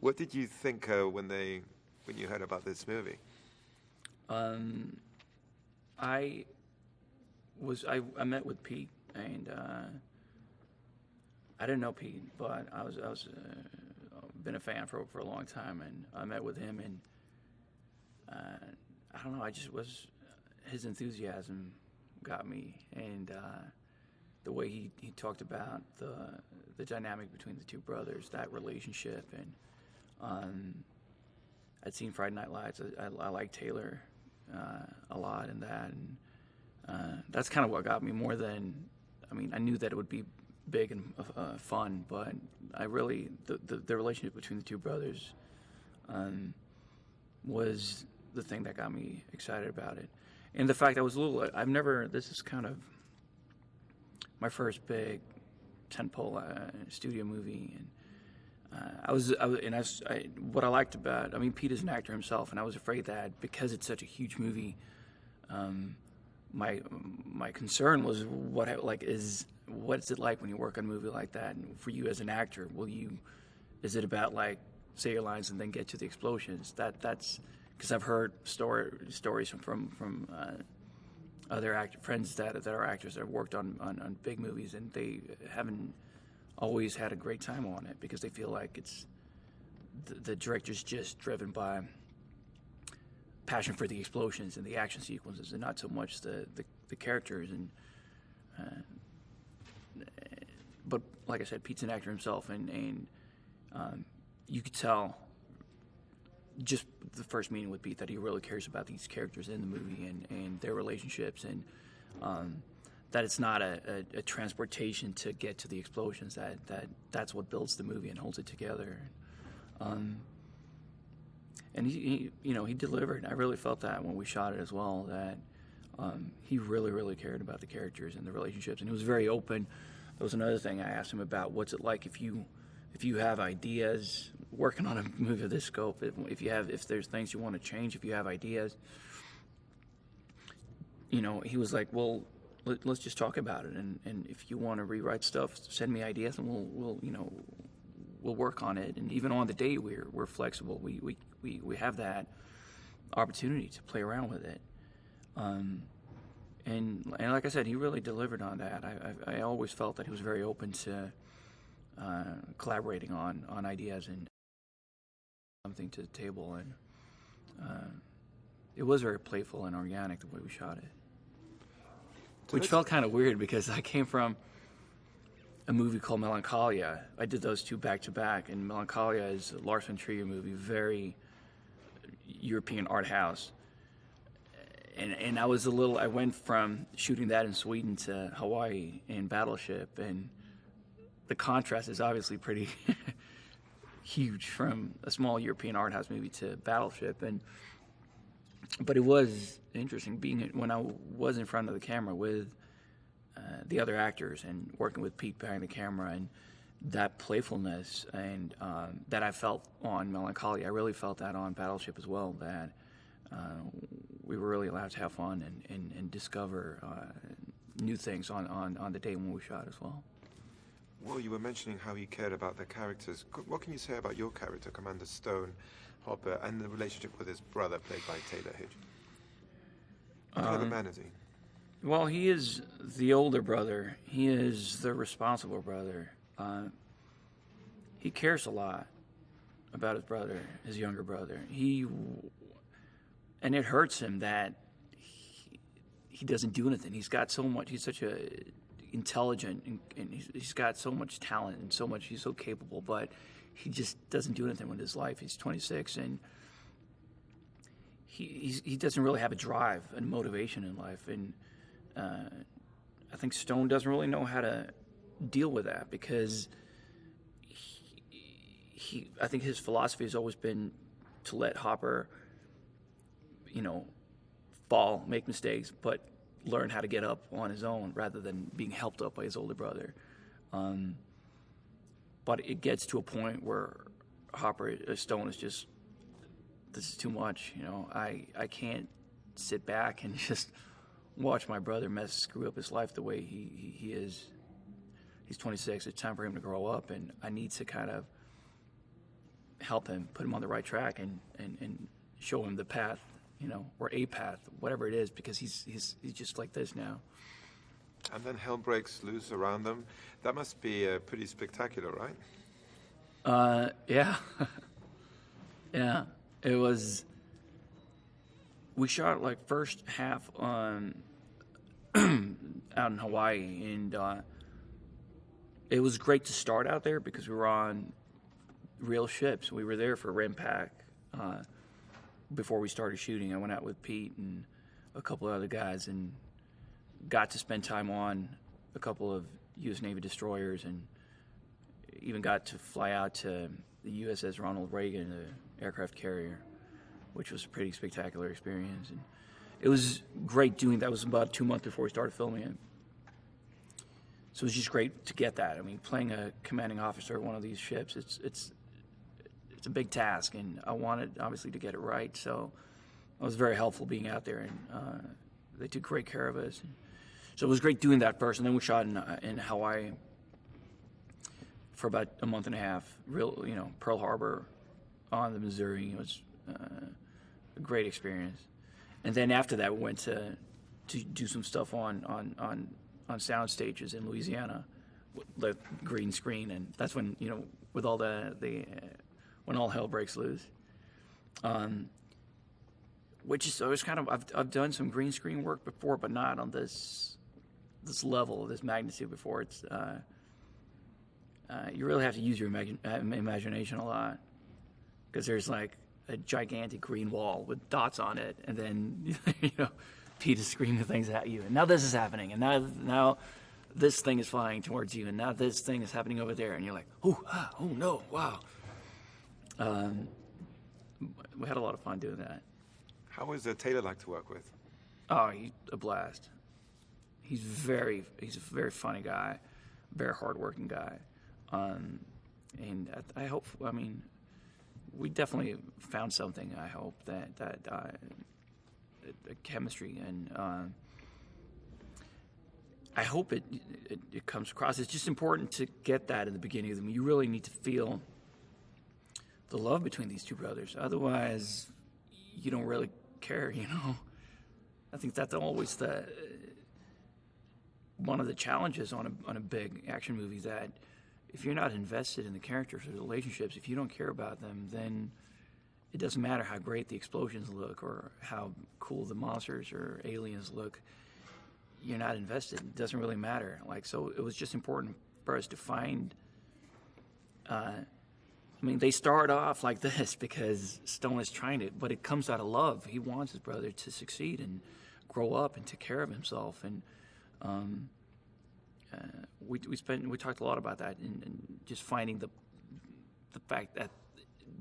What did you think when you heard about this movie? I I met with Pete, and I didn't know Pete, but I was been a fan for a long time, and I met with him, and I don't know, I just was his enthusiasm got me, and the way he talked about the dynamic between the two brothers, that relationship, and I'd seen Friday Night Lights. I like Taylor a lot in that, and that's kind of what got me more than, I mean, I knew that it would be big and fun, but I really, the relationship between the two brothers was the thing that got me excited about it. And the fact I was this is kind of my first big tentpole studio movie, and what I liked about, I mean, Pete is an actor himself, and I was afraid that because it's such a huge movie, my concern was what's it like when you work on a movie like that, and for you as an actor, is it about like say your lines and then get to the explosions? That's because I've heard stories from other friends that are actors that have worked on big movies, and they haven't always had a great time on it because they feel like it's the director's just driven by passion for the explosions and the action sequences, and not so much the characters. And but like I said, Pete's an actor himself, and you could tell just the first meeting with Pete that he really cares about these characters in the movie and their relationships, and that it's not a transportation to get to the explosions, that's what builds the movie and holds it together. And he delivered. I really felt that when we shot it as well, that he really, really cared about the characters and the relationships, and he was very open. That was another thing I asked him about. What's it like if you have ideas working on a movie of this scope? If there's things you want to change, if you have ideas, he was like, well, let's just talk about it, and if you want to rewrite stuff, send me ideas, and we'll work on it. And even on the day, we're flexible. We have that opportunity to play around with it. And like I said, he really delivered on that. I always felt that he was very open to collaborating on ideas and something to the table, and it was very playful and organic the way we shot it, which felt kind of weird because I came from a movie called Melancholia. I did those two back to back, and Melancholia is a Lars von Trier movie, very European art house. And I went from shooting that in Sweden to Hawaii in Battleship, and the contrast is obviously pretty huge from a small European art house movie to Battleship. But it was interesting when I was in front of the camera with the other actors and working with Pete behind the camera, and that playfulness and that I felt on Melancholia, I really felt that on Battleship as well, that we were really allowed to have fun and discover new things on the day when we shot as well. Well, you were mentioning how he cared about the characters. What can you say about your character, Commander Stone Hopper, and the relationship with his brother, played by Taylor Hitch? What kind of man is he? Well, he is the older brother. He is the responsible brother. He cares a lot about his brother, his younger brother. And it hurts him that he doesn't do anything. He's got so much. He's such a intelligent, and he's got so much talent and so much. He's so capable, but he just doesn't do anything with his life. He's 26, and he doesn't really have a drive and motivation in life. And I think Stone doesn't really know how to deal with that, because I think his philosophy has always been to let Hopper, fall, make mistakes, but learn how to get up on his own rather than being helped up by his older brother. But it gets to a point where Stone is just, this is too much. I can't sit back and just watch my brother screw up his life the way he is. He's 26. It's time for him to grow up, and I need to kind of help him, put him on the right track, and show him the path, or a path, whatever it is, because he's just like this now. And then hell breaks loose around them. That must be pretty spectacular, right? Yeah. Yeah. It was... We shot, like, first half on... out in Hawaii, and it was great to start out there because we were on real ships. We were there for RIMPAC before we started shooting. I went out with Pete and a couple of other guys and got to spend time on a couple of U.S. Navy destroyers, and even got to fly out to the USS Ronald Reagan, the aircraft carrier, which was a pretty spectacular experience. And it was great doing that. It was about 2 months before we started filming it. So it was just great to get that. I mean, playing a commanding officer of one of these ships, it's a big task, and I wanted, obviously, to get it right. So it was very helpful being out there, and they took great care of us. So it was great doing that first, and then we shot in Hawaii for about a month and a half. Pearl Harbor on the Missouri. It was a great experience. And then after that, we went to do some stuff on sound stages in Louisiana, with green screen, and that's when with all when all hell breaks loose. Which is always kind of I've done some green screen work before, but not on this level, this magnitude before. It's you really have to use your imagination a lot, because there's like a gigantic green wall with dots on it, and then Pete is screaming things at you, and now this is happening, and now this thing is flying towards you, and now this thing is happening over there, and you're like, oh no, wow. We had a lot of fun doing that. How was Taylor like to work with? Oh, he's a blast. He's a very funny guy, very hardworking guy, and I hope. I mean, we definitely found something. I hope that chemistry, and I hope it comes across. It's just important to get that in the beginning of them. You really need to feel the love between these two brothers. Otherwise, you don't really care. I think that's always one of the challenges on a big action movie, that if you're not invested in the characters or the relationships, if you don't care about them, then it doesn't matter how great the explosions look or how cool the monsters or aliens look. You're not invested. It doesn't really matter. So it was just important for us to find. They start off like this because Stone is trying to, but it comes out of love. He wants his brother to succeed and grow up and take care of himself. And we talked a lot about that, and just finding the fact that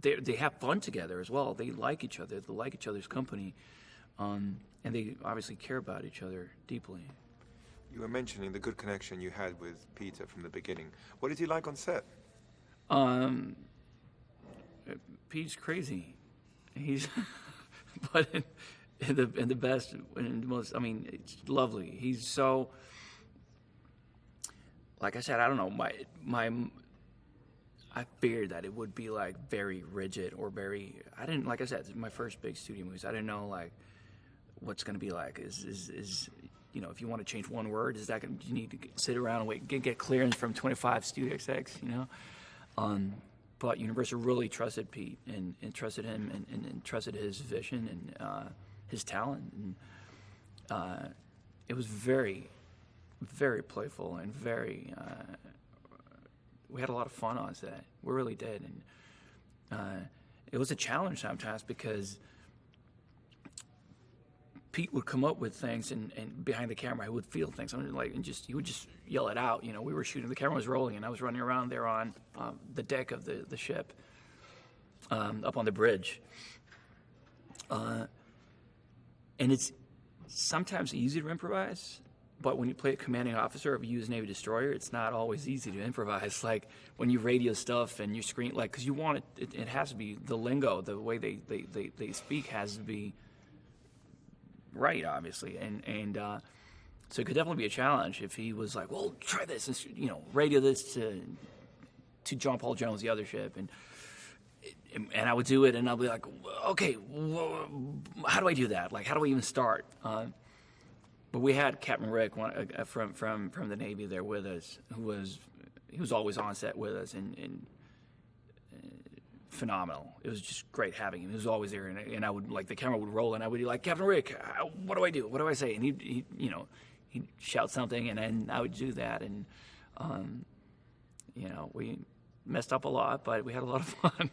they have fun together as well. They like each other. They like each other's company, and they obviously care about each other deeply. You were mentioning the good connection you had with Peter from the beginning. What did you like on set? Pete's crazy. He's, but in the best and most. It's lovely. He's so. Like I said, I don't know. I feared that it would be very rigid or very. I didn't, like I said, it's my first big studio movies. I didn't know what's going to be like. Is if you want to change one word, is that you need to sit around and wait, get clearance from 25 studio execs, But Universal really trusted Pete and trusted him and trusted his vision and his talent. And it was very, very playful and very... we had a lot of fun on set. We really did. And it was a challenge sometimes because Pete would come up with things and behind the camera he would feel things. He would just yell it out. We were shooting, the camera was rolling, and I was running around there on the deck of the ship, up on the bridge. And it's sometimes easy to improvise, but when you play a commanding officer of a U.S. Navy destroyer, it's not always easy to improvise. Like when you radio stuff and you screen, because you want it has to be the lingo, the way they speak has to be right, obviously, and so it could definitely be a challenge if he was like, well, try this, and radio this to John Paul Jones, the other ship, and and I would do it, and I'll be like, okay, how do I do that? Like, how do I even start? But we had Captain Rick from the Navy there with us, he was always on set with us, and phenomenal. It was just great having him. He was always there, and I would, like, the camera would roll, and I would be like, Captain Rick, what do I do? What do I say? And he'd shout something, and then I would do that, and we messed up a lot, but we had a lot of fun.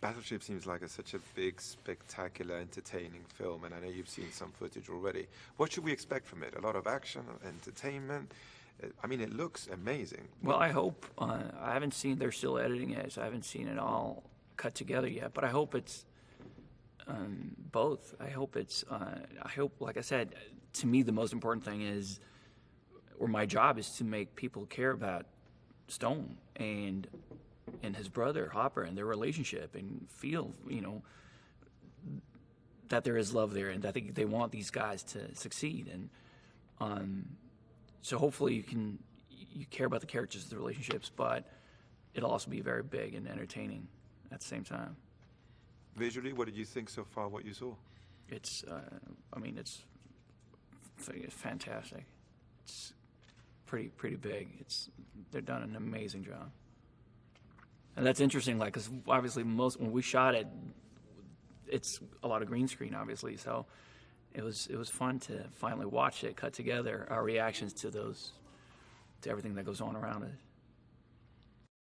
Battleship seems like such a big, spectacular, entertaining film, and I know you've seen some footage already. What should we expect from it? A lot of action, entertainment? I mean, it looks amazing. Well, I hope. I haven't seen, they're still editing it, so I haven't seen it all cut together yet, but I hope it's both. I hope, like I said, to me the most important thing is, or my job is to make people care about Stone and his brother Hopper and their relationship, and feel that there is love there, and that they want these guys to succeed, and so hopefully you care about the characters, the relationships, but it'll also be very big and entertaining at the same time. Visually, what did you think so far? What you saw? It's fantastic. It's pretty big. They've done an amazing job. And that's interesting, like, because obviously when we shot it, it's a lot of green screen, obviously. So it was fun to finally watch it cut together, our reactions to everything that goes on around it.